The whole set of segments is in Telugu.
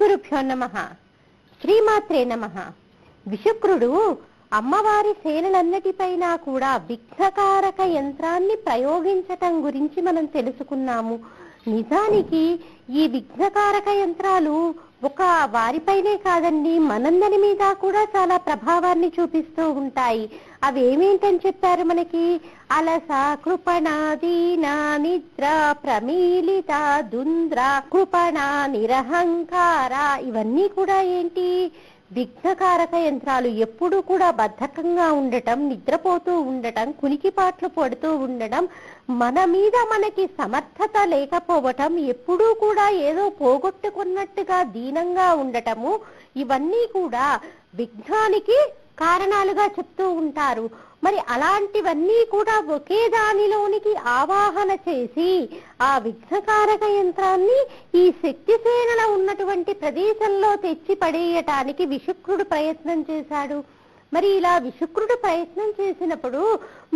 గురుభ్యో నమః. శ్రీమాత్రే నమః. విశుక్రుడు అమ్మవారి సేనలన్నిటిపైన కూడా విఘ్నకారక యంత్రాన్ని ప్రయోగించటం గురించి మనం తెలుసుకున్నాము. నిజానికి ఈ విఘ్నకారక యంత్రాలు ఒక వారిపైనే కాదండి, మనందరి మీద కూడా చాలా ప్రభావాన్ని చూపిస్తూ ఉంటాయి. అవి ఏమేంటని చెప్పారు మనకి? అలస, కృపణ, దీన, నిద్ర, ప్రమీలిత, దుంద్ర, కృపణ, నిరహంకార, ఇవన్నీ కూడా ఏంటి? విఘ్నకారక యంత్రాలు. ఎప్పుడు కూడా బద్ధకంగా ఉండటం, నిద్రపోతూ ఉండటం, కునికిపాట్లు పడుతూ ఉండడం, మన మీద మనకి సమర్థత లేకపోవటం, ఎప్పుడూ కూడా ఏదో పోగొట్టుకున్నట్టుగా దీనంగా ఉండటము, ఇవన్నీ కూడా విఘ్నానికి కారణాలుగా చెప్తూ ఉంటారు. మరి అలాంటివన్నీ కూడా ఒకే దానిలోనికి ఆవాహన చేసి ఆ విఘ్నకారక యంత్రాన్ని ఈ శక్తిసేనల ఉన్నటువంటి ప్రదేశంలో తెచ్చి పడేయటానికి విశుక్రుడు ప్రయత్నం చేశాడు. మరి ఇలా విశుక్రుడు ప్రయత్నం చేసినప్పుడు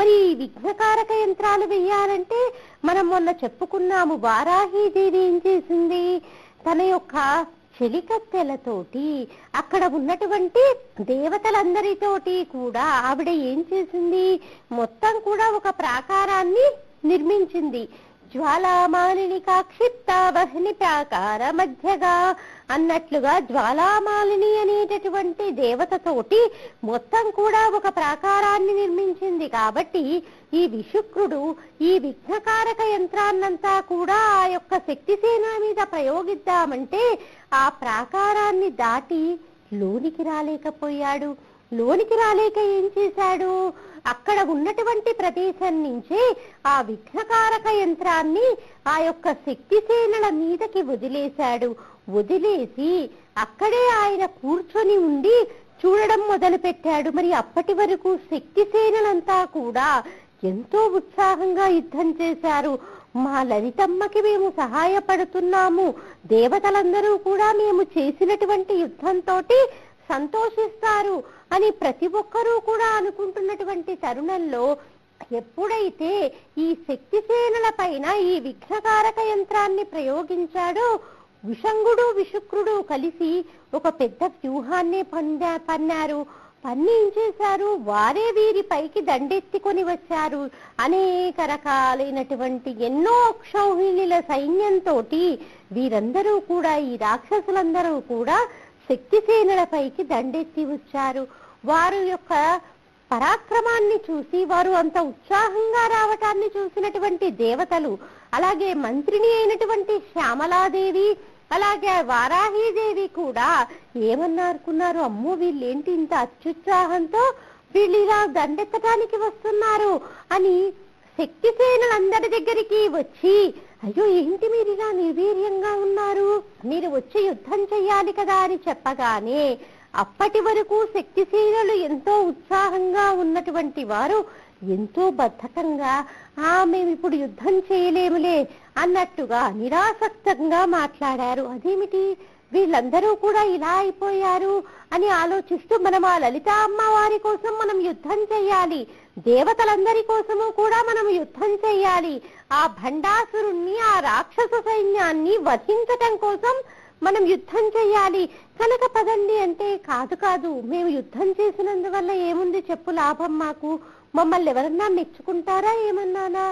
మరి ఈ విఘ్నకారక యంత్రాలు వెయ్యాలంటే మనం మొన్న చెప్పుకున్నాము, వారాహీదేవి ఏం చేసింది? తన యొక్క చెలికత్తెలతోటి అక్కడ ఉన్నటువంటి దేవతలందరితోటి కూడా ఆవిడ ఏం చేసింది? మొత్తం కూడా ఒక ప్రాకారాన్ని నిర్మించింది. జ్వాలామాలిని కాక్షిప్త వహ్ని ప్రాకార మధ్యగా అన్నట్లుగా జ్వాలామాలిని అనేటటువంటి దేవతతోటి మొత్తం కూడా ఒక ప్రాకారాన్ని నిర్మించింది. కాబట్టి ఈ విశుక్రుడు ఈ విఘ్నకారక యంత్రాన్నంతా కూడా ఆ యొక్క శక్తిసేన మీద ప్రయోగిద్దామంటే ఆ ప్రాకారాన్ని దాటి లోనికి రాలేకపోయాడు. లోనికి రాలేక ఏం చేశాడు? అక్కడ ఉన్నటువంటి ప్రదేశం నుంచి ఆ విఘ్నకారక యంత్రాన్ని ఆ యొక్క శక్తిసేనల మీదకి వదిలేశాడు. వదిలేసి అక్కడే ఆయన కూర్చొని ఉండి చూడడం మొదలు పెట్టాడు. మరి అప్పటి వరకు శక్తిసేనలంతా కూడా ఎంతో ఉత్సాహంగా యుద్ధం చేశారు. మా లలితమ్మకి మేము సహాయపడుతున్నాము, దేవతలందరూ కూడా మేము చేసినటువంటి యుద్ధంతో సంతోషిస్తారు అని ప్రతి ఒక్కరూ కూడా అనుకుంటున్నటువంటి తరుణంలో ఎప్పుడైతే ఈ శక్తిసేనల పైన ఈ విఘ్నకారక యంత్రాన్ని ప్రయోగించాడో విషంగుడు విశుక్రుడు కలిసి ఒక పెద్ద వ్యూహాన్ని పన్నారు. పన్ని ఏం చేశారు? వారే వీరిపైకి దండెత్తికొని వచ్చారు. అనేక రకాలైనటువంటి ఎన్నో క్షౌహిణుల సైన్యంతో వీరందరూ కూడా, ఈ రాక్షసులందరూ కూడా శక్తిసేనలపైకి దండెత్తి వచ్చారు. వారు యొక్క పరాక్రమాన్ని చూసి, వారు అంత ఉత్సాహంగా రావటాన్ని చూసినటువంటి దేవతలు, అలాగే మంత్రిని అయినటువంటి శ్యామలాదేవి, అలాగే వారాహీదేవి కూడా ఏమన్నారుకున్నారు? అమ్మో, వీళ్ళేంటి ఇంత అత్యుత్సాహంతో వీళ్ళు ఇలా దండెత్తడానికి వస్తున్నారు అని శక్తిసేనలందరి దగ్గరికి వచ్చి, అయ్యో ఏంటి మీరు ఇలా నిర్వీర్యంగా ఉన్నారు, మీరు వచ్చి యుద్ధం చెయ్యాలి కదా అని చెప్పగానే అప్పటి వరకు శక్తిసేనలు ఎంతో ఉత్సాహంగా ఉన్నటువంటి వారు ఎంతో బద్ధకంగా, మేము ఇప్పుడు యుద్ధం చేయలేములే అన్నట్టుగా నిరాసక్తంగా మాట్లాడారు. అదేమిటి వీళ్ళందరూ కూడా ఇలా అయిపోయారు అని ఆలోచిస్తూ, మనం ఆ లలిత అమ్మవారి కోసం మనం యుద్ధం చెయ్యాలి, దేవతలందరి కోసము కూడా మనం యుద్ధం చెయ్యాలి, ఆ భండాసురుణ్ణి, ఆ రాక్షస సైన్యాన్ని వధించటం కోసం మనం యుద్ధం చెయ్యాలి కనుక పదండి అంటే, కాదు మేము యుద్ధం చేసినందువల్ల ఏముంది చెప్పు లాభం, మాకు మమ్మల్ని ఎవరన్నా మెచ్చుకుంటారా ఏమన్నానా?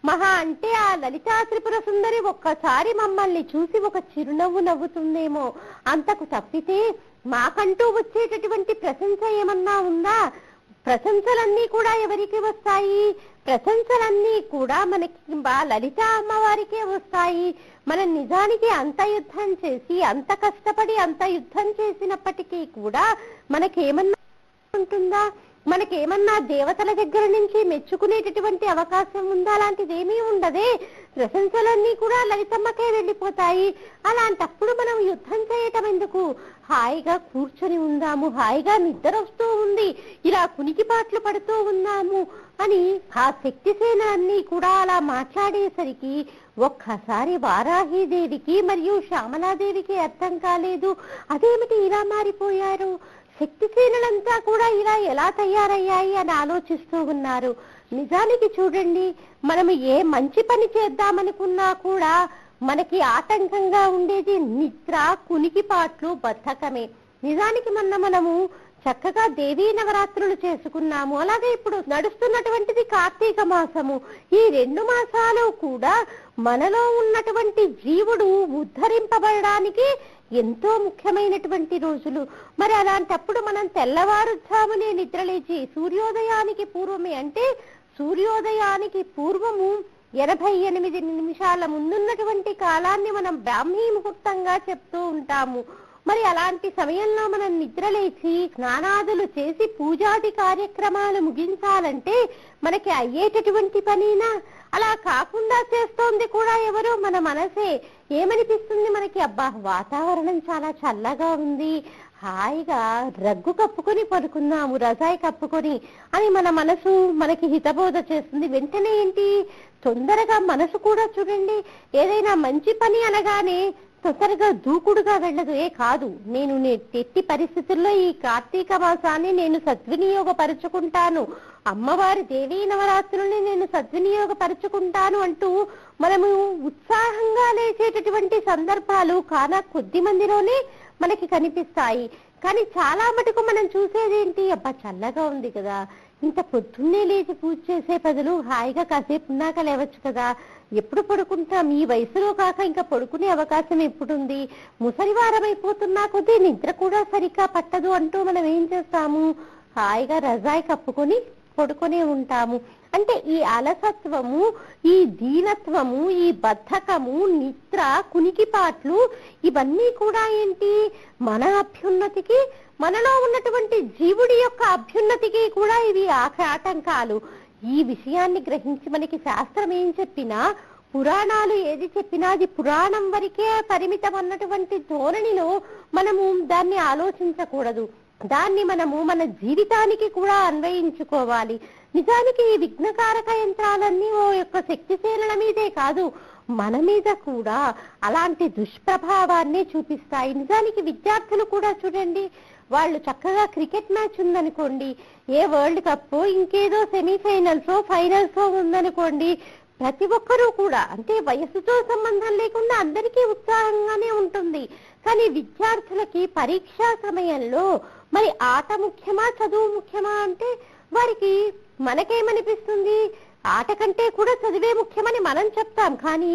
మహా అంటే ఆ లలితా త్రిపుర సుందరి ఒక్కసారి మమ్మల్ని చూసి ఒక చిరునవ్వు నవ్వుతుందేమో, అంతకు తప్పితే మాకంటూ వచ్చేటటువంటి ప్రశంస ఏమన్నా ఉందా? ప్రశంసలన్నీ కూడా ఎవరికి వస్తాయి? ప్రశంసలన్నీ కూడా మనకి లలిత అమ్మవారికే వస్తాయి. మనం నిజానికి అంత యుద్ధం చేసి, అంత కష్టపడి అంత యుద్ధం చేసినప్పటికీ కూడా మనకేమన్నా ఉంటుందా? మనకేమన్నా దేవతల దగ్గర నుంచి మెచ్చుకునేటటువంటి అవకాశం ఉందా? అలాంటిదేమీ ఉండదే. ప్రశంసలన్నీ కూడా లలితమ్మకే వెళ్ళిపోతాయి. అలాంటప్పుడు మనం యుద్ధం చేయటం ఎందుకు? హాయిగా కూర్చొని ఉందాము, హాయిగా నిద్ర వస్తూ ఉంది, ఇలా కునికిపాట్లు పడుతూ ఉన్నాము అని ఆ శక్తిసేన అన్ని కూడా అలా మాట్లాడేసరికి ఒక్కసారి వారాహీదేవికి మరియు శ్యామలాదేవికి అర్థం కాలేదు. అదేమిటి ఇలా మారిపోయారు, శక్తిసేనలంతా కూడా ఇలా ఎలా తయారయ్యాయి అని ఆలోచిస్తూ ఉన్నారు. నిజానికి చూడండి, మనము ఏ మంచి పని చేద్దామనుకున్నా కూడా మనకి ఆటంకంగా ఉండేది నిద్ర, కునికిపాట్లు, బద్ధకమే. నిజానికి మనము చక్కగా దేవీ నవరాత్రులు చేసుకున్నాము. అలాగే ఇప్పుడు నడుస్తున్నటువంటిది కార్తీక మాసము. ఈ 2 మాసాలు కూడా మనలో ఉన్నటువంటి జీవుడు ఉద్ధరింపబడడానికి ఎంతో ముఖ్యమైనటువంటి రోజులు. మరి అలాంటప్పుడు మనం తెల్లవారుజామునే నిద్రలేచి సూర్యోదయానికి పూర్వమే, అంటే సూర్యోదయానికి పూర్వము 88 నిమిషాల ముందున్నటువంటి కాలాన్ని మనం బ్రాహ్మీ ముహూర్తంగా చెప్తూ ఉంటాము. మరి అలాంటి సమయంలో మనం నిద్రలేచి స్నానాదులు చేసి పూజాది కార్యక్రమాలు ముగించాలంటే మనకి అయ్యేటటువంటి పనినా? అలా కాకుండా చేస్తోంది కూడా ఎవరు? మన మనసే. ఏమనిపిస్తుంది మనకి? అబ్బా, వాతావరణం చాలా చల్లగా ఉంది, హాయిగా రగ్గు కప్పుకొని పడుకున్నాము, రజాయి కప్పుకొని అని మన మనసు మనకి హితబోధ చేస్తుంది. వెంటనే ఏంటి, తొందరగా మనసు కూడా చూడండి, ఏదైనా మంచి పని అనగానే తొందరగా దూకుడుగా వెళ్ళదు. కాదు, నేను ఎట్టి పరిస్థితుల్లో ఈ కార్తీక మాసాన్ని నేను సద్వినియోగపరుచుకుంటాను, అమ్మవారి దేవీ నవరాత్రుల్ని నేను సద్వినియోగపరుచుకుంటాను అంటూ మనము ఉత్సాహంగా లేచేటటువంటి సందర్భాలు కానా కొద్ది మందిలోనే మనకి కనిపిస్తాయి. కానీ చాలా మటుకు మనం చూసేదేంటి, అబ్బా చల్లగా ఉంది కదా, ఇంత పొద్దున్నే లేచి పూజ చేసే బదులు హాయిగా కాసేపు ఉన్నాక లేవచ్చు కదా, ఎప్పుడు పడుకుంటాం, ఈ వయసులో కాక ఇంకా పడుకునే అవకాశం ఎప్పుడుంది, ముసలివారం అయిపోతున్నా కొద్దీ నిద్ర కూడా సరిగ్గా పట్టదు అంటూ మనం ఏం చేస్తాము, హాయిగా రజాయి కప్పుకొని పడుకునే ఉంటాము. అంటే ఈ అలసత్వము, ఈ దీనత్వము, ఈ బద్ధకము, నిద్ర, కునికిపాట్లు ఇవన్నీ కూడా ఏంటి, మన అభ్యున్నతికి, మనలో ఉన్నటువంటి జీవుడి యొక్క అభ్యున్నతికి కూడా ఇవి ఆటంకాలు. ఈ విషయాన్ని గ్రహించి మనకి శాస్త్రం ఏం చెప్పినా, పురాణాలు ఏది చెప్పినా అది పురాణం వరకే పరిమితం అన్నటువంటి ధోరణిలో మనము దాన్ని ఆలోచించకూడదు. దాన్ని మనము మన జీవితానికి కూడా అన్వయించుకోవాలి. నిజానికి ఈ విఘ్నకారక యంత్రాలన్నీ ఓ యొక్క శక్తిశీలన మీదే కాదు, మన మీద కూడా అలాంటి దుష్ప్రభావాన్ని చూపిస్తాయి. నిజానికి విద్యార్థులు కూడా చూడండి, వాళ్ళు చక్కగా క్రికెట్ మ్యాచ్ ఉందనుకోండి, ఏ వరల్డ్ కప్ ఇంకేదో సెమీఫైనల్స్ ఫైనల్స్ ఉందనుకోండి, ప్రతి ఒక్కరూ కూడా, అంటే వయసుతో సంబంధం లేకుండా అందరికీ ఉత్సాహంగానే ఉంటుంది. కానీ విద్యార్థులకి పరీక్షా సమయంలో మరి ఆట ముఖ్యమా చదువు ముఖ్యమా అంటే వారికి మనకేమనిపిస్తుంది, ఆట కంటే కూడా చదివే ముఖ్యమని మనం చెప్తాం. కానీ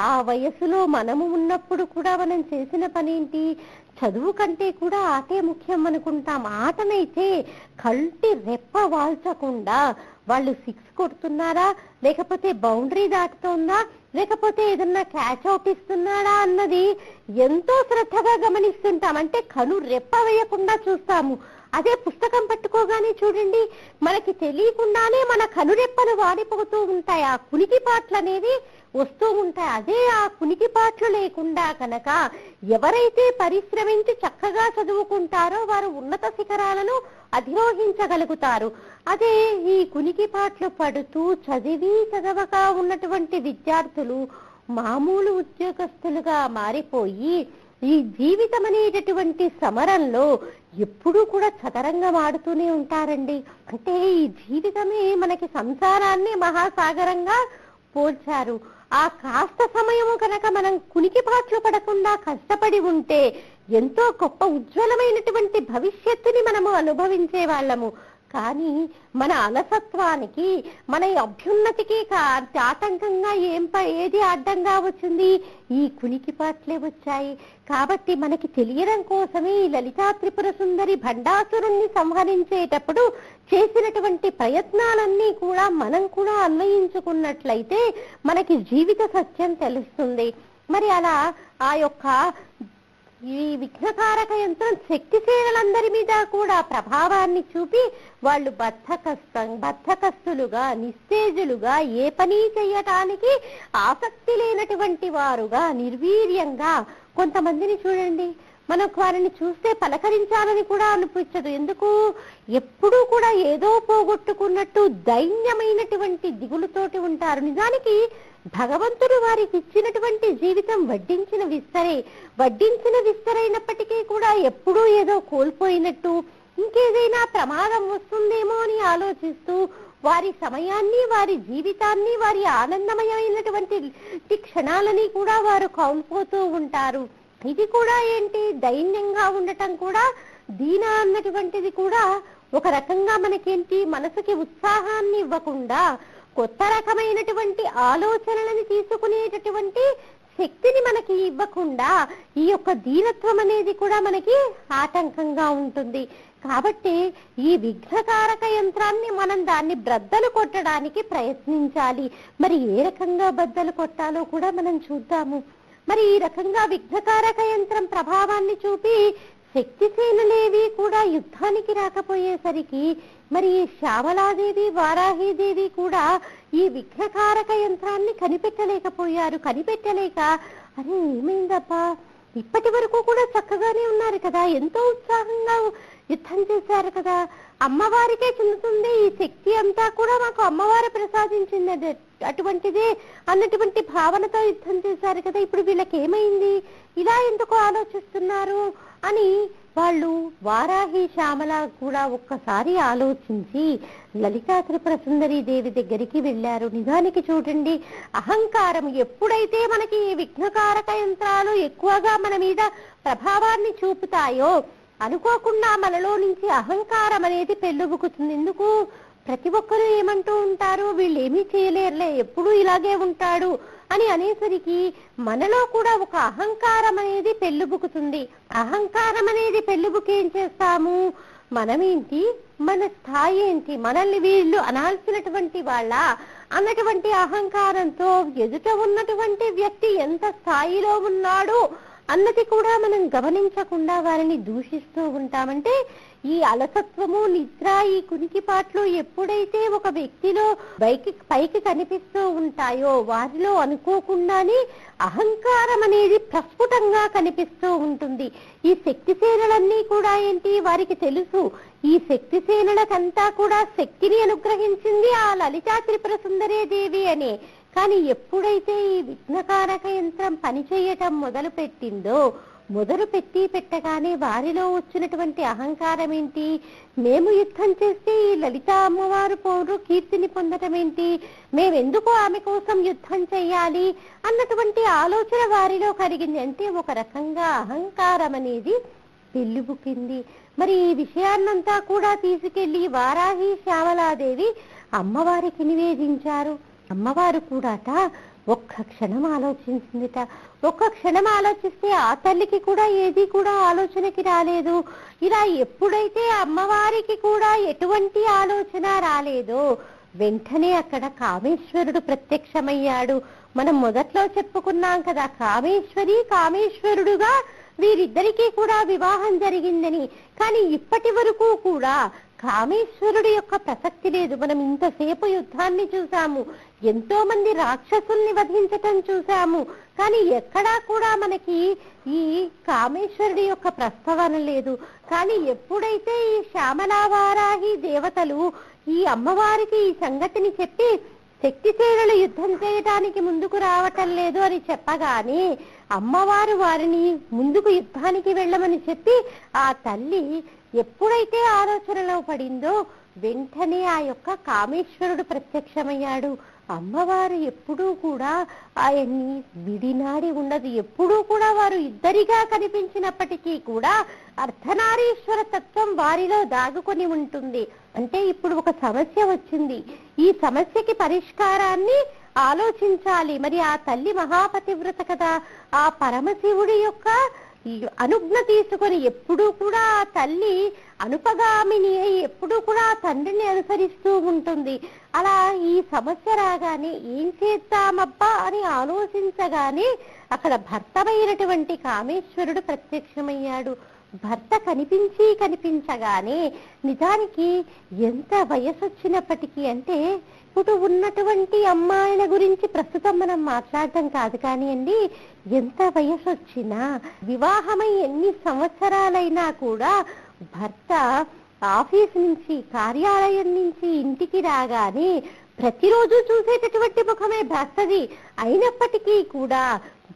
ఆ వయసులో మనము ఉన్నప్పుడు కూడా మనం చేసిన పనేంటి, చదువు కంటే కూడా ఆటే ముఖ్యం అనుకుంటాం. ఆటనైతే కంటి రెప్ప వాల్చకుండా వాళ్ళు 6 కొడుతున్నారా, లేకపోతే బౌండరీ దాటుతోందా, లేకపోతే ఏదన్నా క్యాచ్ అవుట్ ఇస్తున్నాడా అన్నది ఎంతో శ్రద్ధగా గమనిస్తుంటాం. అంటే కను రెప్ప వేయకుండా చూస్తాము. అదే పుస్తకం పట్టుకోగానే చూడండి, మనకి తెలియకుండానే మన కనురెప్పలు వాడిపోతూ ఉంటాయి, ఆ కునికిపాట్లు అనేవి వస్తూ ఉంటాయి. అదే ఆ కునికిపాట్లు లేకుండా కనుక ఎవరైతే పరిశ్రమించి చక్కగా చదువుకుంటారో వారు ఉన్నత శిఖరాలను అధిరోహించగలుగుతారు. అదే ఈ కునికిపాట్లు పడుతూ చదవక ఉన్నటువంటి విద్యార్థులు మామూలు ఉద్యోగస్తులుగా మారిపోయి ఈ జీవితం అనేటటువంటి సమరంలో ఎప్పుడూ కూడా చదరంగం ఆడుతూనే ఉంటారండి. అంటే ఈ జీవితమే మనకి సంసారాన్ని మహాసాగరంగా పోల్చారు. ఆ కాస్త సమయము కనుక మనం కునికిపాట్లు పడకుండా కష్టపడి ఉంటే ఎంతో గొప్ప ఉజ్వలమైనటువంటి భవిష్యత్తుని మనము అనుభవించే వాళ్ళము. కానీ మన అలసత్వానికి, మన అభ్యున్నతికి ఆటంకంగా ఏది అడ్డంగా వచ్చింది, ఈ కునికిపాట్లే వచ్చాయి. కాబట్టి మనకి తెలియడం కోసమే ఈ లలితా త్రిపుర సుందరి భండాసురుణ్ణి సంహరించేటప్పుడు చేసినటువంటి ప్రయత్నాలన్నీ కూడా మనం కూడా అన్వయించుకున్నట్లయితే మనకి జీవిత సత్యం తెలుస్తుంది. మరి అలా ఆ యొక్క ఈ విఘ్నకారక యంత్రం శక్తిశీలందరి మీద కూడా ప్రభావాన్ని చూపి వాళ్ళు బద్ధకస్తులుగా, నిస్తేజులుగా, ఏ పని చేయటానికి ఆసక్తి లేనటువంటి వారుగా, నిర్వీర్యంగా, కొంతమందిని చూడండి, మనకు వారిని చూస్తే పలకరించాలని కూడా అనిపించదు. ఎందుకు? ఎప్పుడూ కూడా ఏదో పోగొట్టుకున్నట్టు దైన్యమైనటువంటి దిగులుతోటి ఉంటారు. నిజానికి భగవంతుడు వారికి ఇచ్చినటువంటి జీవితం వడ్డించిన విస్తరైనప్పటికీ కూడా ఎప్పుడూ ఏదో కోల్పోయినట్టు, ఇంకేదైనా ప్రమాదం వస్తుందేమో అని ఆలోచిస్తూ వారి సమయాన్ని, వారి జీవితాన్ని, వారి ఆనందమయమైనటువంటి క్షణాలని కూడా వారు కోల్పోతూ ఉంటారు. ఇది కూడా ఏంటి, దైన్యంగా ఉండటం కూడా, దీన అన్నటువంటిది కూడా ఒక రకంగా మనకేంటి, మనసుకి ఉత్సాహాన్ని ఇవ్వకుండా కొత్త రకమైనటువంటి ఆలోచనలని తీసుకునేటటువంటి శక్తిని మనకి ఇవ్వకుండా ఈ యొక్క దీనత్వం అనేది కూడా మనకి ఆటంకంగా ఉంటుంది. కాబట్టి ఈ విఘ్నకారక యంత్రాన్ని మనం దాన్ని బ్రద్దలు కొట్టడానికి ప్రయత్నించాలి. మరి ఏ రకంగా బద్దలు కొట్టాలో కూడా మనం చూద్దాము. మరి ఈ రకంగా విఘ్నకారక యంత్రం ప్రభావాన్ని చూపి శక్తిసేనులేవి కూడా యుద్ధానికి రాకపోయేసరికి మరి శ్యామలాదేవి, వారాహీదేవి కూడా ఈ విఘ్నకారక యంత్రాన్ని కనిపెట్టలేకపోయారు. కనిపెట్టలేక అరే ఏమైందబ్బా, ఇప్పటి వరకు కూడా చక్కగానే ఉన్నారు కదా, ఎంతో ఉత్సాహంగా యుద్ధం చేశారు కదా, అమ్మవారికే చెందుతుంది ఈ శక్తి అంతా కూడా, మాకు అమ్మవారు ప్రసాదించింది అటువంటిదే అన్నటువంటి భావనతో యుద్ధం చేశారు కదా, ఇప్పుడు వీళ్ళకి ఏమైంది, ఇలా ఎందుకు ఆలోచిస్తున్నారు అని వాళ్ళు వారాహి, శ్యామల కూడా ఒక్కసారి ఆలోచించి లలితా త్రిపుర సుందరి దేవి దగ్గరికి వెళ్ళారు. నిజానికి చూడండి, అహంకారం ఎప్పుడైతే మనకి ఈ విఘ్నకారక యంత్రాలు ఎక్కువగా మన మీద ప్రభావాన్ని చూపుతాయో అనుకోకుండా మనలో నుంచి అహంకారం అనేది పెళ్ళుబుకుతుంది. ఎందుకు, ప్రతి ఒక్కరూ ఏమంటూ ఉంటారు, వీళ్ళు ఏమీ చేయలేరులే, ఎప్పుడూ ఇలాగే ఉంటాడు అని అనేసరికి మనలో కూడా ఒక అహంకారం అనేది పెళ్ళుబుకుతుంది. అహంకారం అనేది పెళ్ళుబుకి ఏం చేస్తాము, మనమేంటి, మన స్థాయి ఏంటి, మనల్ని వీళ్ళు అనాల్సినటువంటి వాళ్ళ అన్నటువంటి అహంకారంతో ఎదుట ఉన్నటువంటి వ్యక్తి ఎంత స్థాయిలో ఉన్నాడు అన్నది కూడా మనం గమనించకుండా వారిని దూషిస్తూ ఉంటామంటే ఈ అలసత్వము, నిద్ర, ఈ కునికిపాట్లు ఎప్పుడైతే ఒక వ్యక్తిలో పైకి కనిపిస్తూ ఉంటాయో వారిలో అనుకోకుండానే అహంకారం అనేది ప్రస్ఫుటంగా కనిపిస్తూ ఉంటుంది. ఈ శక్తిసేనలన్నీ కూడా ఏంటి, వారికి తెలుసు ఈ శక్తిసేనలకంతా కూడా శక్తిని అనుగ్రహించింది ఆ లలితా త్రిపుర సుందరీ దేవి అని. కానీ ఎప్పుడైతే ఈ విఘ్నకారక యంత్రం పనిచేయటం మొదలు పెట్టగానే వారిలో వచ్చినటువంటి అహంకారం ఏంటి, మేము యుద్ధం చేస్తే ఈ లలిత అమ్మవారు పౌరు కీర్తిని పొందటం ఏంటి, మేమెందుకు ఆమె కోసం యుద్ధం చెయ్యాలి అన్నటువంటి ఆలోచన వారిలో కలిగింది. అంటే ఒక రకంగా అహంకారం అనేది పెళ్ళిబుకింది. మరి ఈ విషయాన్నంతా కూడా తీసుకెళ్లి వారాహి, శ్యామలాదేవి అమ్మవారికి నివేదించారు. అమ్మవారు కూడాట ఒక్క క్షణం ఆలోచించిందిట. ఒక్క క్షణం ఆలోచిస్తే ఆ తల్లికి కూడా ఏది కూడా ఆలోచనకి రాలేదు. ఇలా ఎప్పుడైతే అమ్మవారికి కూడా ఎటువంటి ఆలోచన రాలేదో వెంటనే అక్కడ కామేశ్వరుడు ప్రత్యక్షమయ్యాడు. మనం మొదట్లో చెప్పుకున్నాం కదా, కామేశ్వరుడుగా వీరిద్దరికీ కూడా వివాహం జరిగిందని. కానీ ఇప్పటి వరకు కూడా కామేశ్వరుడి యొక్క ప్రసక్తి లేదు. మనం ఇంతసేపు యుద్ధాన్ని చూసాము, ఎంతో మంది రాక్షసుల్ని వధించటం చూసాము, కానీ ఎక్కడా కూడా మనకి ఈ కామేశ్వరుడి యొక్క ప్రస్తావన లేదు. కానీ ఎప్పుడైతే ఈ శ్యామలావారాహి దేవతలు ఈ అమ్మవారికి ఈ సంగతిని చెప్పి శక్తిసేనలు యుద్ధం చేయటానికి ముందుకు రావటం లేదు అని చెప్పగానే అమ్మవారు వారిని ముందుకు యుద్ధానికి వెళ్ళమని చెప్పి ఆ తల్లి ఎప్పుడైతే ఆలోచనలో పడిందో వెంటనే ఆ యొక్క కామేశ్వరుడు ప్రత్యక్షమయ్యాడు. అమ్మవారు ఎప్పుడూ కూడా ఆయన్ని విడినాడి ఉండదు. ఎప్పుడూ కూడా వారు ఇద్దరిగా కనిపించినప్పటికీ కూడా అర్ధనారీశ్వర తత్వం వారిలో దాగుకొని ఉంటుంది. అంటే ఇప్పుడు ఒక సమస్య వచ్చింది, ఈ సమస్యకి పరిష్కారాన్ని ఆలోచించాలి. మరి ఆ తల్లి మహాపతివ్రత కదా, ఆ పరమశివుడి యొక్క అనుజ్ఞ తీసుకొని ఎప్పుడూ కూడా ఆ తల్లి అనుపగామిని అయి ఎప్పుడూ కూడా ఆ తండ్రిని అనుసరిస్తూ ఉంటుంది. అలా ఈ సమస్య రాగానే ఏం చేద్దామబ్బా అని ఆలోచించగానే అక్కడ భర్తమైనటువంటి కామేశ్వరుడు ప్రత్యక్షమయ్యాడు. భర్త కనిపించగానే నిజానికి ఎంత వయసు వచ్చినప్పటికీ, అంటే ఇప్పుడు ఉన్నటువంటి అమ్మాయిల గురించి ప్రస్తుతం మనం మాట్లాడటం కాదు కానివ్వండి, ఎంత వయసు వచ్చినా వివాహమై ఎన్ని సంవత్సరాలైనా కూడా భర్త ఆఫీస్ నుంచి, కార్యాలయం నుంచి ఇంటికి రాగానే ప్రతిరోజు చూసేటటువంటి ముఖమే భర్తది. అయినప్పటికీ కూడా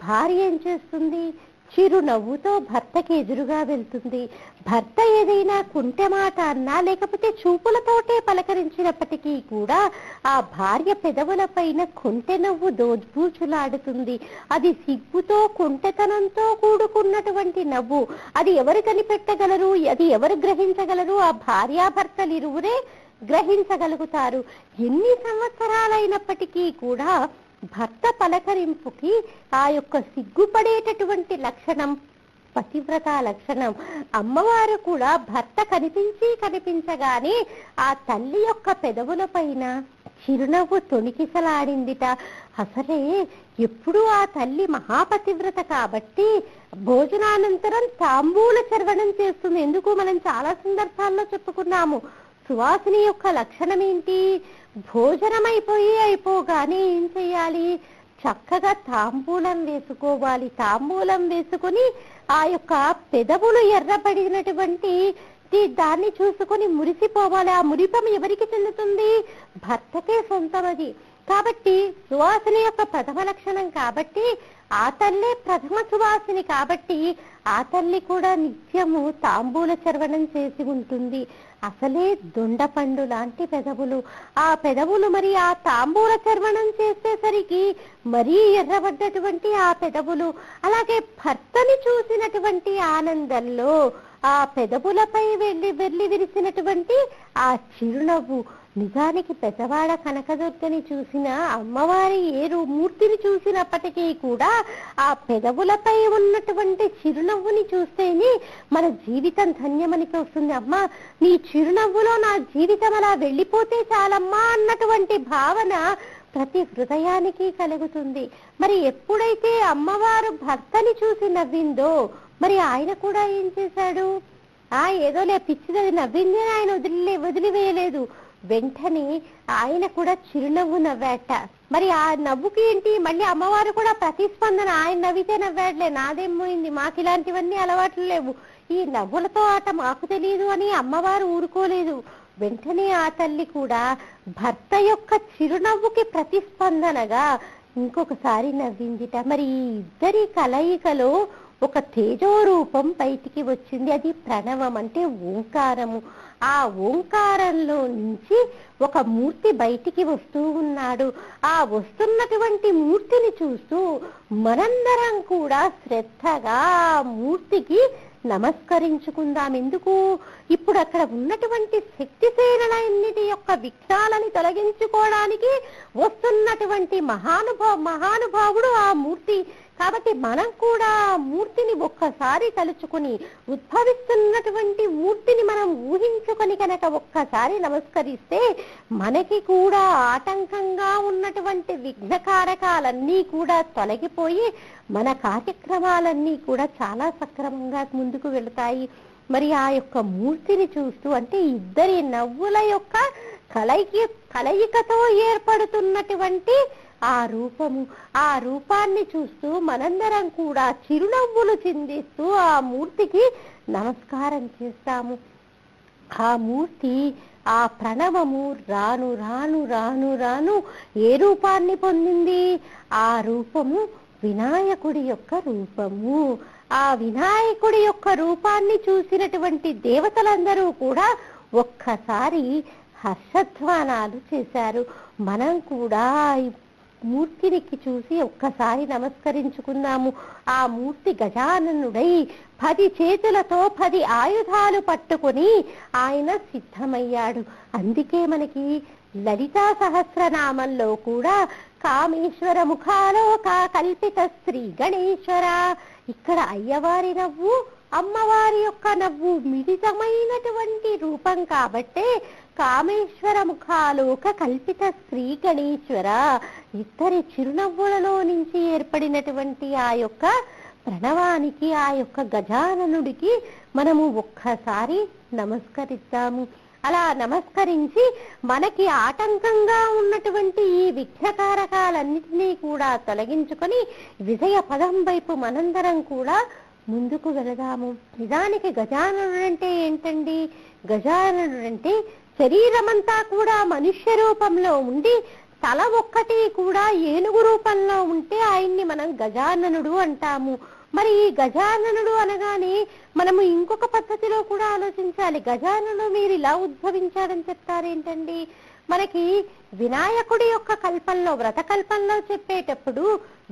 భార్య ఏం చేస్తుంది, చిరునవ్వుతో భర్తకి ఎదురుగా వెళ్తుంది. భర్త ఏదైనా కుంటె మాట అన్నా లేకపోతే చూపులతోటే పలకరించినప్పటికీ కూడా ఆ భార్య పెదవుల పైన కుంటె నవ్వు దోబూచులాడుతుంది. అది సిగ్గుతో కుంటెతనంతో కూడుకున్నటువంటి నవ్వు. అది ఎవరు కనిపెట్టగలరు, అది ఎవరు గ్రహించగలరు? ఆ భార్యాభర్తలు ఇరువురే గ్రహించగలుగుతారు. ఎన్ని సంవత్సరాలైనప్పటికీ కూడా భర్త పలకరింపుకి ఆ యొక్క సిగ్గుపడేటటువంటి లక్షణం పతివ్రత లక్షణం. అమ్మవారు కూడా భర్త కనిపించగానే ఆ తల్లి యొక్క పెదవుల పైన చిరునవ్వు తొణికిసలాడిందిట. అసలే ఎప్పుడు ఆ తల్లి మహాపతివ్రత కాబట్టి భోజనానంతరం తాంబూల చర్వణం చేస్తుంది. ఎందుకు మనం చాలా సందర్భాల్లో చెప్పుకున్నాము. సువాసిని యొక్క లక్షణం ఏంటి? భోజనం అయిపోగానే ఏం చెయ్యాలి? చక్కగా తాంబూలం వేసుకోవాలి. తాంబూలం వేసుకుని ఆ యొక్క పెదవులు ఎర్రబడినటువంటి దాన్ని చూసుకొని మురిసిపోవాలి. ఆ మురిపం ఎవరికి చెందుతుంది? భర్తకే సొంతమది. కాబట్టి సువాసిని యొక్క ప్రథమ లక్షణం కాబట్టి ఆ తల్లే ప్రథమ సువాసిని కాబట్టి ఆ తల్లి కూడా నిత్యము తాంబూల చర్వణం చేసి ఉంటుంది. అసలే దొండపండు లాంటి పెదవులు. ఆ పెదవులు మరి ఆ తాంబూల చర్వణం చేసేసరికి మరీ ఎర్రబడ్డటువంటి ఆ పెదవులు. అలాగే భర్తని చూసినటువంటి ఆనందంలో ఆ పెదవులపై వెళ్ళి విరిసినటువంటి ఆ చిరునవ్వు. నిజానికి పెద్దవాడ కనకదుర్గని చూసిన అమ్మవారి మూర్తిని చూసినప్పటికీ కూడా ఆ పెదవులపై ఉన్నటువంటి చిరునవ్వుని చూస్తేనే మన జీవితం ధన్యమనికి వస్తుంది. అమ్మా, నీ చిరునవ్వులో నా జీవితం అలా వెళ్ళిపోతే చాలమ్మా అన్నటువంటి భావన ప్రతి హృదయానికి కలుగుతుంది. మరి ఎప్పుడైతే అమ్మవారు భర్తని చూసి నవ్విందో మరి ఆయన కూడా ఏం చేశాడు? ఏదోలే పిచ్చిది నవ్వింది ఆయన వదిలివేయలేదు. వెంటనే ఆయన కూడా చిరునవ్వు నవ్వాట. మరి ఆ నవ్వుకి ఏంటి? మళ్ళీ అమ్మవారు కూడా ప్రతిస్పందన. ఆయన నవ్వితే నవ్వాడులే, నాదేం పోయింది, మాకు ఇలాంటివన్నీ అలవాట్లు లేవు, ఈ నవ్వులతో ఆట మాకు తెలియదు అని అమ్మవారు ఊరుకోలేదు. వెంటనే ఆ తల్లి కూడా భర్త యొక్క చిరునవ్వుకి ప్రతిస్పందనగా ఇంకొకసారి నవ్విందిట. మరి ఈ ఇద్దరి కలయికలో ఒక తేజో రూపం బయటికి వచ్చింది. అది ప్రణవం, అంటే ఓంకారము. ఆ ఓంకారంలో నుంచి ఒక మూర్తి బయటికి వస్తూ ఉన్నాడు. ఆ వస్తున్నటువంటి మూర్తిని చూస్తూ మనందరం కూడా శ్రద్ధగా మూర్తికి నమస్కరించుకుందాం. ఎందుకు? ఇప్పుడు అక్కడ ఉన్నటువంటి శక్తి సేనలన్నిటి యొక్క విఘ్నాలని తొలగించుకోవడానికి వస్తున్నటువంటి మహానుభావుడు ఆ మూర్తి. కాబట్టి మనం కూడా మూర్తిని ఒక్కసారి తలుచుకుని ఉద్భవిస్తున్నటువంటి మూర్తిని మనం ఊహించుకొని కనుక ఒక్కసారి నమస్కరిస్తే మనకి కూడా ఆటంకంగా ఉన్నటువంటి విఘ్నకారకాలన్నీ కూడా తొలగిపోయి మన కార్యక్రమాలన్నీ కూడా చాలా సక్రమంగా ముందుకు వెళతాయి. మరి ఆ యొక్క మూర్తిని చూస్తూ, అంటే ఇద్దరి నవ్వుల యొక్క కలయికతో ఏర్పడుతున్నటువంటి ఆ రూపము, ఆ రూపాన్ని చూస్తూ మనందరం కూడా చిరునవ్వులు చిందిస్తూ ఆ మూర్తికి నమస్కారం చేస్తాము. ఆ మూర్తి, ఆ ప్రణవము రాను రాను రాను రాను ఏ రూపాన్ని పొందింది? ఆ రూపము వినాయకుడి యొక్క రూపము. ఆ వినాయకుడి యొక్క రూపాన్ని చూసినటువంటి దేవతలందరూ కూడా ఒక్కసారి హర్షధ్వానాలు చేశారు. మనం కూడా మూర్తినికి చూసి ఒక్కసారి నమస్కరించుకుందాము. ఆ మూర్తి గజాననుడై 10 చేతులతో 10 ఆయుధాలు పట్టుకొని ఆయన సిద్ధమయ్యాడు. అందుకే మనకి లలితా సహస్రనామంలో కూడా కామేశ్వర ముఖాలోక కల్పిత శ్రీ గణేశ్వర, ఇక్కడ అయ్యవారి నవ్వు అమ్మవారి యొక్క నవ్వు మిళితమైనటువంటి రూపం కాబట్టే కామేశ్వర ముఖాలోక కల్పిత శ్రీ గణేశ్వర. ఇద్దరి చిరునవ్వులలో నుంచి ఏర్పడినటువంటి ఆ యొక్క ప్రణవానికి, ఆ యొక్క గజాననుడికి మనము ఒక్కసారి నమస్కరిద్దాము. అలా నమస్కరించి మనకి ఆటంకంగా ఉన్నటువంటి ఈ విఘ్నకారకాలన్నింటినీ కూడా తొలగించుకొని విజయ పదం వైపు మనందరం కూడా ముందుకు వెళదాము. నిజానికి గజాననుడంటే ఏంటండి? గజాననుడంటే శరీరమంతా కూడా మనుష్య రూపంలో ఉండి తల ఒక్కటి కూడా ఏనుగు రూపంలో ఉంటే ఆయన్ని మనం గజాననుడు అంటాము. మరి ఈ గజాననుడు అనగానే మనము ఇంకొక పద్ధతిలో కూడా ఆలోచించాలి. గజాననుడు మీరు ఇలా ఉద్భవించాడని చెప్తారేంటండి? మనకి వినాయకుడి యొక్క కల్పంలో, వ్రత కల్పంలో చెప్పేటప్పుడు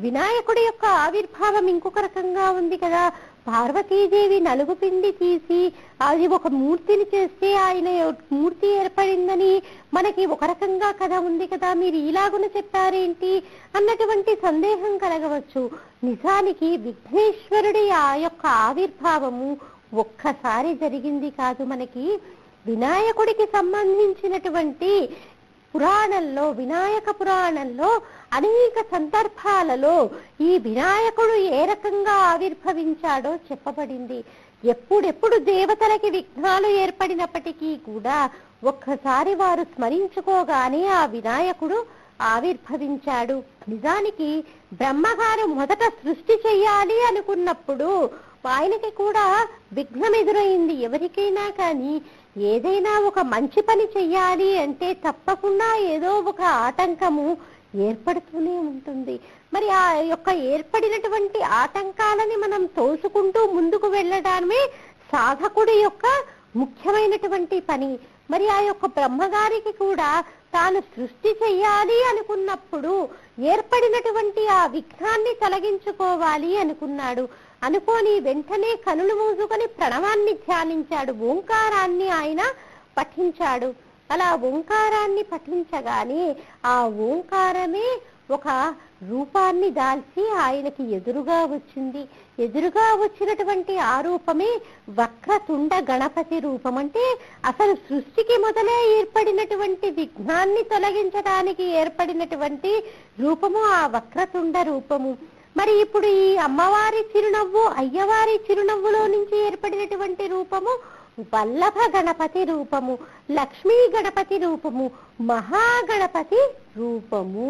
వినాయకుడి యొక్క ఆవిర్భావం ఇంకొక రకంగా ఉంది కదా. పార్వతీదేవి నలుగు పిండి తీసి అది ఒక మూర్తిని చేస్తే ఆయన మూర్తి ఏర్పడిందని మనకి ఒక రకంగా కథ ఉంది కదా. మీరు ఇలాగున చెప్పారేంటి అన్నటువంటి సందేహం కలగవచ్చు. నిజానికి విఘ్నేశ్వరుడి ఆ యొక్క ఆవిర్భావము ఒక్కసారి జరిగింది కాదు. మనకి వినాయకుడికి సంబంధించినటువంటి పురాణంలో, వినాయక పురాణంలో అనేక సందర్భాలలో ఈ వినాయకుడు ఏ రకంగా ఆవిర్భవించాడో చెప్పబడింది. ఎప్పుడెప్పుడు దేవతలకి విఘ్నాలు ఏర్పడినప్పటికీ కూడా ఒక్కసారి వారు స్మరించుకోగానే ఆ వినాయకుడు ఆవిర్భవించాడు. నిజానికి బ్రహ్మగారు మొదట సృష్టి చెయ్యాలి అనుకున్నప్పుడు ఆయనకి కూడా విఘ్నం ఎదురైంది. ఎవరికైనా కానీ ఏదైనా ఒక మంచి పని చెయ్యాలి అంటే తప్పకుండా ఏదో ఒక ఆటంకము ఏర్పడుతూనే ఉంటుంది. మరి ఆ యొక్క ఏర్పడినటువంటి ఆటంకాలని మనం తోసుకుంటూ ముందుకు వెళ్ళడమే సాధకుడి యొక్క ముఖ్యమైనటువంటి పని. మరి ఆ యొక్క బ్రహ్మగారికి కూడా తాను సృష్టి చెయ్యాలి అనుకున్నప్పుడు ఏర్పడినటువంటి ఆ విఘ్నాన్ని తొలగించుకోవాలి అనుకున్నాడు. అనుకోని వెంటనే కనులు మూసుకొని ప్రణవాన్ని ధ్యానించాడు. ఓంకారాన్ని ఆయన పఠించాడు. అలా ఓంకారాన్ని పఠించగానే ఆ ఓంకారమే ఒక రూపాన్ని దాల్చి ఆయనకి ఎదురుగా వచ్చింది. ఎదురుగా వచ్చినటువంటి ఆ రూపమే వక్రతుండ గణపతి రూపం. అంటే అసలు సృష్టికి మొదలే ఏర్పడినటువంటి విఘ్నాన్ని తొలగించడానికి ఏర్పడినటువంటి రూపము ఆ వక్రతుండ రూపము. మరి ఇప్పుడు ఈ అమ్మవారి చిరునవ్వు, అయ్యవారి చిరునవ్వులో నుంచి ఏర్పడినటువంటి రూపము వల్లభ గణపతి రూపము, లక్ష్మీ గణపతి రూపము, మహాగణపతి రూపము.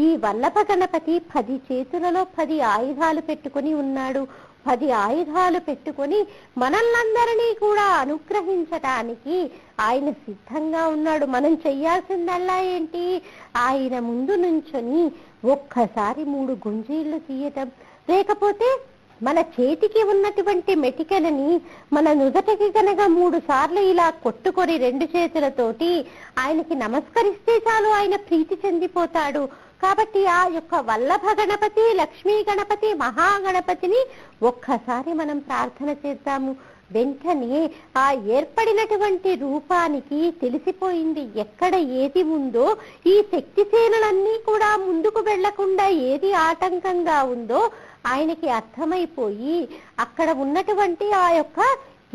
ఈ వల్లభ గణపతి 10 చేతులలో 10 ఆయుధాలు పెట్టుకొని ఉన్నాడు. 10 ఆయుధాలు పెట్టుకొని మనల్నందరినీ కూడా అనుగ్రహించటానికి ఆయన సిద్ధంగా ఉన్నాడు. మనం చెయ్యాల్సిందల్లా ఏంటి? ఆయన ముందు నుంచొని ఒక్కసారి 3 గుంజీళ్లు తీయటం, లేకపోతే మన చేతికి ఉన్నటువంటి మెటికలని మన నుదటికి కనుక 3 సార్లు ఇలా కొట్టుకొని 2 చేతులతోటి ఆయనకి నమస్కరిస్తే చాలు, ఆయన ప్రీతి చెందిపోతాడు. కాబట్టి ఆ యొక్క వల్లభ గణపతి, లక్ష్మీ గణపతి, మహాగణపతిని ఒక్కసారి మనం ప్రార్థన చేద్దాము. వెంటనే ఆ ఏర్పడినటువంటి రూపానికి తెలిసిపోయింది ఎక్కడ ఏది ఉందో. ఈ శక్తి సేనలన్నీ కూడా ముందుకు వెళ్లకుండా ఏది ఆటంకంగా ఉందో ఆయనకి అర్థమైపోయి అక్కడ ఉన్నటువంటి ఆ యొక్క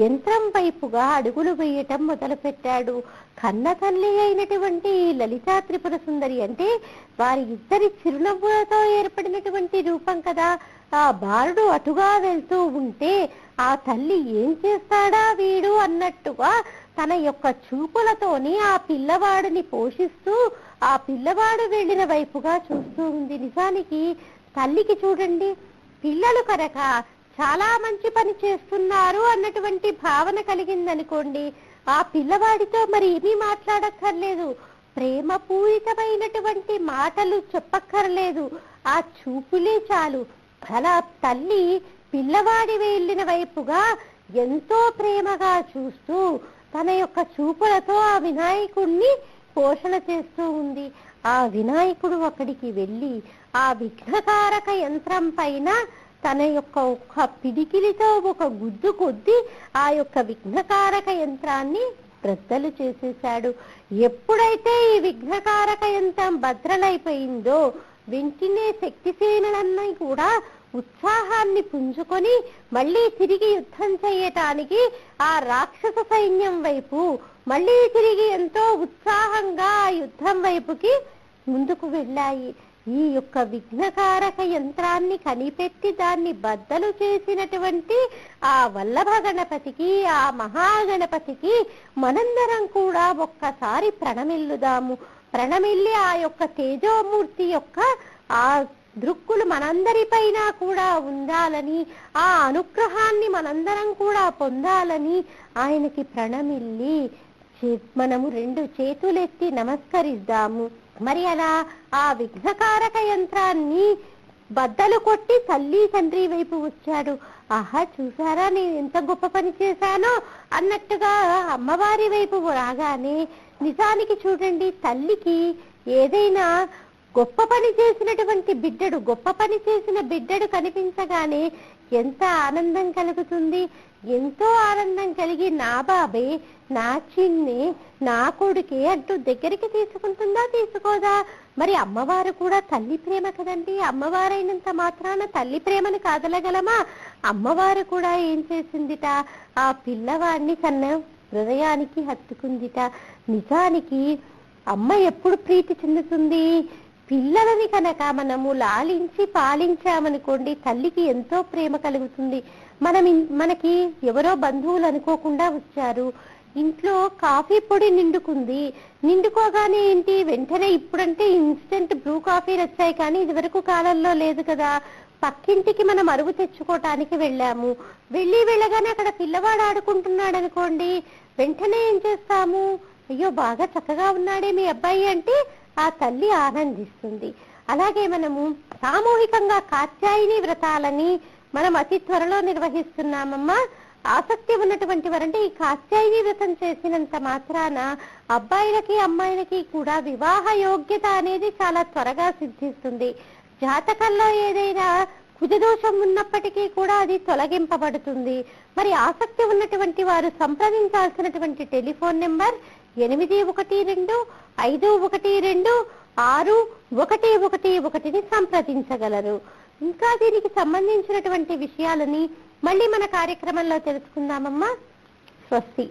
యంత్రం వైపుగా అడుగులు వేయటం మొదలు పెట్టాడు. కన్న తల్లి అయినటువంటి లలితా త్రిపుర సుందరి అంటే వారి ఇద్దరి చిరునవ్వులతో ఏర్పడినటువంటి రూపం కదా. ఆ బాలుడు అటుగా వెళ్తూ ఉంటే ఆ తల్లి ఏం చేస్తాడా వీడు అన్నట్టుగా తన యొక్క చూపులతోని ఆ పిల్లవాడిని పోషిస్తూ ఆ పిల్లవాడు వెళ్ళిన వైపుగా చూస్తూ ఉంది. నిజానికి తల్లికి చూడండి, పిల్లలు కనుక చాలా మంచి పని చేస్తున్నారు అన్నటువంటి భావన కలిగిందనుకోండి, ఆ పిల్లవాడితో మరి ఏమీ మాట్లాడక్కర్లేదు, ప్రేమపూరితమైనటువంటి మాటలు చెప్పక్కర్లేదు, ఆ చూపులే చాలు. అలా తల్లి పిల్లవాడి వెళ్ళిన వైపుగా ఎంతో ప్రేమగా చూస్తూ తన యొక్క చూపులతో ఆ వినాయకుడిని పోషణ చేస్తూ ఉంది. ఆ వినాయకుడు అక్కడికి వెళ్ళి ఆ విఘ్నకారక యంత్రం పైన తన యొక్క ఒక్క పిడికిలితో ఒక గుద్దు కొద్ది ఆ యొక్క విఘ్నకారక యంత్రాన్ని బ్రద్దలు చేసేశాడు. ఎప్పుడైతే ఈ విఘ్నకారక యంత్రం భద్రలైపోయిందో వెంటనే శక్తిసేనలన్నీ కూడా ఉత్సాహాన్ని పుంజుకొని మళ్ళీ తిరిగి యుద్ధం చేయటానికి ఆ రాక్షస సైన్యం వైపు మళ్ళీ తిరిగి ఎంతో ఉత్సాహంగా ఆ యుద్ధం వైపుకి ముందుకు వెళ్ళాయి. ఈ యొక్క విఘ్నకారక యంత్రాన్ని కనిపెట్టి దాన్ని బద్దలు చేసినటువంటి ఆ వల్లభ గణపతికి, ఆ మహాగణపతికి మనందరం కూడా ఒక్కసారి ప్రణమిల్లుదాము. ప్రణమిల్లి ఆ యొక్క తేజోమూర్తి యొక్క ఆ దృక్కులు మనందరిపైన కూడా ఉండాలని, ఆ అనుగ్రహాన్ని మనందరం కూడా పొందాలని ఆయనకి ప్రణమిల్లి మనము 2 చేతులెత్తి నమస్కరిద్దాము. మరి అలా ఆ విఘ్నకారక యంత్రాన్ని బద్దలు కొట్టి తల్లి తండ్రి వైపు వచ్చాడు. ఆహా, చూసారా నేను ఎంత గొప్ప పని చేశానో అన్నట్టుగా అమ్మవారి వైపు రాగానే నిజానికి చూడండి, తల్లికి ఏదైనా గొప్ప పని చేసినటువంటి బిడ్డడు, గొప్ప పని చేసిన బిడ్డడు కనిపించగానే ఎంత ఆనందం కలుగుతుంది. ఎంతో ఆనందం కలిగి నా బాబే, నా చిన్నే, నా కొడుకే అంటూ దగ్గరికి తీసుకుంటుందా, తీసుకోదా? మరి అమ్మవారు కూడా తల్లి ప్రేమ కదండి. అమ్మవారైనంత మాత్రాన తల్లి ప్రేమను కాదలగలమా? అమ్మవారు కూడా ఏం చేసిందిట, ఆ పిల్లవాడిని తన హృదయానికి హత్తుకుందిట. నిజానికి అమ్మ ఎప్పుడు ప్రీతి చెందుతుంది? పిల్లలని కనుక మనము లాలించి పాలించామనుకోండి, తల్లికి ఎంతో ప్రేమ కలుగుతుంది. మనకి ఎవరో బంధువులు అనుకోకుండా వచ్చారు, ఇంట్లో కాఫీ పొడి నిండుకుంది. నిండుకోగానే ఏంటి, వెంటనే ఇప్పుడంటే ఇన్స్టెంట్ బ్రూ కాఫీలు వచ్చాయి, కానీ ఇది వరకు కాలంలో లేదు కదా. పక్కింటికి మనం అరువు తెచ్చుకోవటానికి వెళ్ళాము. వెళ్ళగానే అక్కడ పిల్లవాడు ఆడుకుంటున్నాడు అనుకోండి, వెంటనే ఏం చేస్తాము, అయ్యో బాగా చక్కగా ఉన్నాడే మీ అబ్బాయి అంటే ఆ తల్లి ఆనందిస్తుంది. అలాగే మనము సామూహికంగా కాత్యాయని వ్రతాలని మనం అతి త్వరలో నిర్వహిస్తున్నామమ్మా. ఆసక్తి ఉన్నటువంటి వారంటే ఈ కాత్యాయని వ్రతం చేసినంత మాత్రాన అబ్బాయిలకి అమ్మాయిలకి కూడా వివాహ యోగ్యత అనేది చాలా త్వరగా సిద్ధిస్తుంది. జాతకంలో ఏదైనా కుజదోషం ఉన్నప్పటికీ కూడా అది తొలగింపబడుతుంది. మరి ఆసక్తి ఉన్నటువంటి వారు సంప్రదించాల్సినటువంటి టెలిఫోన్ నెంబర్ 8122512611 సంప్రదించగలరు. ఇంకా దీనికి సంబంధించినటువంటి విషయాలని మళ్ళీ మన కార్యక్రమంలో తెలుసుకుందామమ్మా. స్వస్తి.